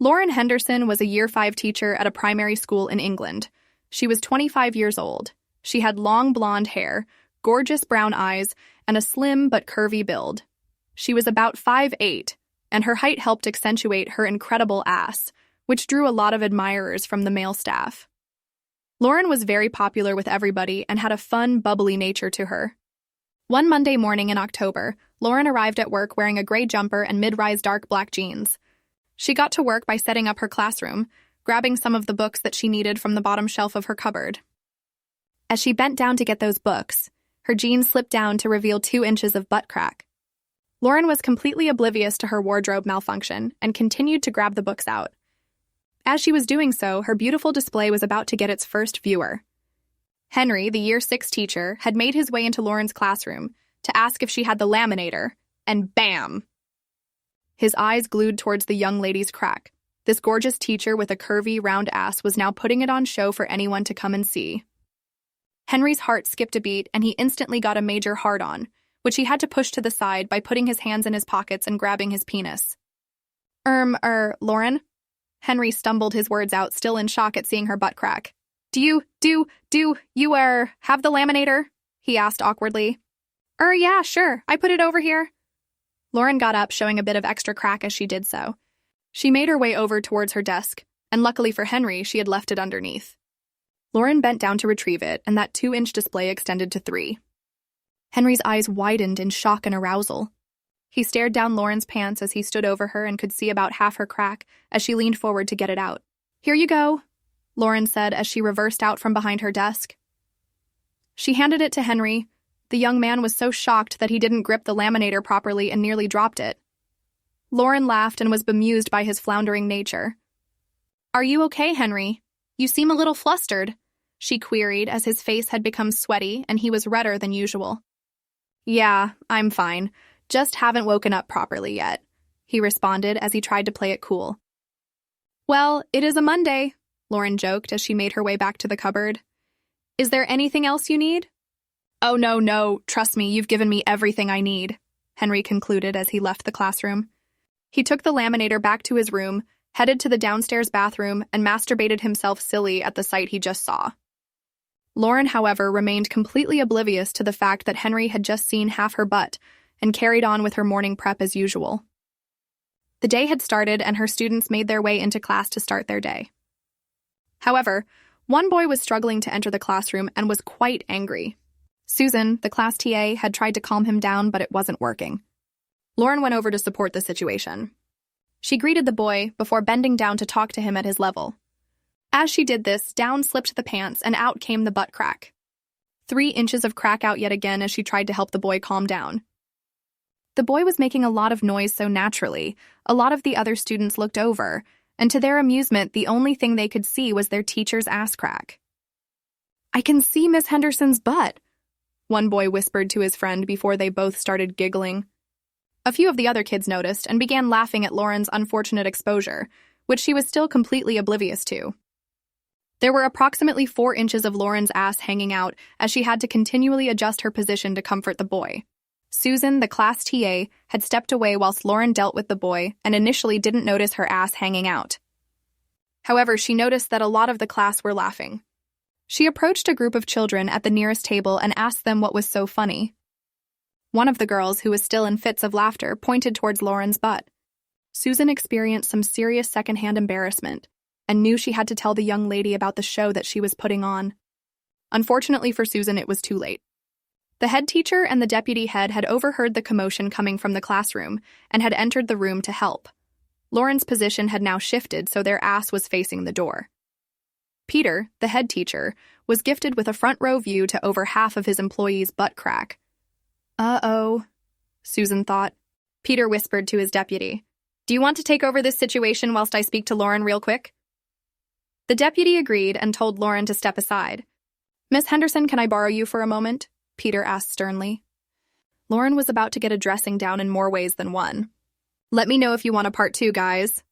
Lauren Henderson was a Year 5 teacher at a primary school in England. She was 25 years old. She had long blonde hair, gorgeous brown eyes, and a slim but curvy build. She was about 5'8", and her height helped accentuate her incredible ass, which drew a lot of admirers from the male staff. Lauren was very popular with everybody and had a fun, bubbly nature to her. One Monday morning in October, Lauren arrived at work wearing a gray jumper and mid-rise dark black jeans. She got to work by setting up her classroom, grabbing some of the books that she needed from the bottom shelf of her cupboard. As she bent down to get those books, her jeans slipped down to reveal 2 inches of butt crack. Lauren was completely oblivious to her wardrobe malfunction and continued to grab the books out. As she was doing so, her beautiful display was about to get its first viewer. Henry, the Year 6 teacher, had made his way into Lauren's classroom to ask if she had the laminator, and bam! His eyes glued towards the young lady's crack. This gorgeous teacher with a curvy, round ass was now putting it on show for anyone to come and see. Henry's heart skipped a beat, and he instantly got a major hard-on, which he had to push to the side by putting his hands in his pockets and grabbing his penis. Lauren? Henry stumbled his words out, still in shock at seeing her butt crack. Do you have the laminator? He asked awkwardly. Yeah, sure, I put it over here. Lauren got up, showing a bit of extra crack as she did so. She made her way over towards her desk, and luckily for Henry, she had left it underneath. Lauren bent down to retrieve it, and that 2-inch display extended to 3. Henry's eyes widened in shock and arousal. He stared down Lauren's pants as he stood over her and could see about half her crack as she leaned forward to get it out. Here you go, Lauren said as she reversed out from behind her desk. She handed it to Henry. The young man was so shocked that he didn't grip the laminator properly and nearly dropped it. Lauren laughed and was bemused by his floundering nature. Are you okay, Henry? You seem a little flustered, she queried as his face had become sweaty and he was redder than usual. Yeah, I'm fine. Just haven't woken up properly yet, he responded as he tried to play it cool. Well, it is a Monday, Lauren joked as she made her way back to the cupboard. Is there anything else you need? Oh, no, trust me, you've given me everything I need, Henry concluded as he left the classroom. He took the laminator back to his room, headed to the downstairs bathroom, and masturbated himself silly at the sight he just saw. Lauren, however, remained completely oblivious to the fact that Henry had just seen half her butt and carried on with her morning prep as usual. The day had started and her students made their way into class to start their day. However, one boy was struggling to enter the classroom and was quite angry. Susan, the class TA, had tried to calm him down, but it wasn't working. Lauren went over to support the situation. She greeted the boy before bending down to talk to him at his level. As she did this, down slipped the pants and out came the butt crack. 3 inches of crack out yet again as she tried to help the boy calm down. The boy was making a lot of noise so naturally, a lot of the other students looked over, and to their amusement, the only thing they could see was their teacher's ass crack. I can see Miss Henderson's butt, one boy whispered to his friend before they both started giggling. A few of the other kids noticed and began laughing at Lauren's unfortunate exposure, which she was still completely oblivious to. There were approximately 4 inches of Lauren's ass hanging out as she had to continually adjust her position to comfort the boy. Susan, the class TA, had stepped away whilst Lauren dealt with the boy and initially didn't notice her ass hanging out. However, she noticed that a lot of the class were laughing. She approached a group of children at the nearest table and asked them what was so funny. One of the girls, who was still in fits of laughter, pointed towards Lauren's butt. Susan experienced some serious secondhand embarrassment and knew she had to tell the young lady about the show that she was putting on. Unfortunately for Susan, it was too late. The head teacher and the deputy head had overheard the commotion coming from the classroom and had entered the room to help. Lauren's position had now shifted, so their ass was facing the door. Peter, the head teacher, was gifted with a front-row view to over half of his employees' butt crack. Uh-oh, Susan thought. Peter whispered to his deputy. Do you want to take over this situation whilst I speak to Lauren real quick? The deputy agreed and told Lauren to step aside. Miss Henderson, can I borrow you for a moment? Peter asked sternly. Lauren was about to get a dressing down in more ways than one. Let me know if you want a part 2, guys.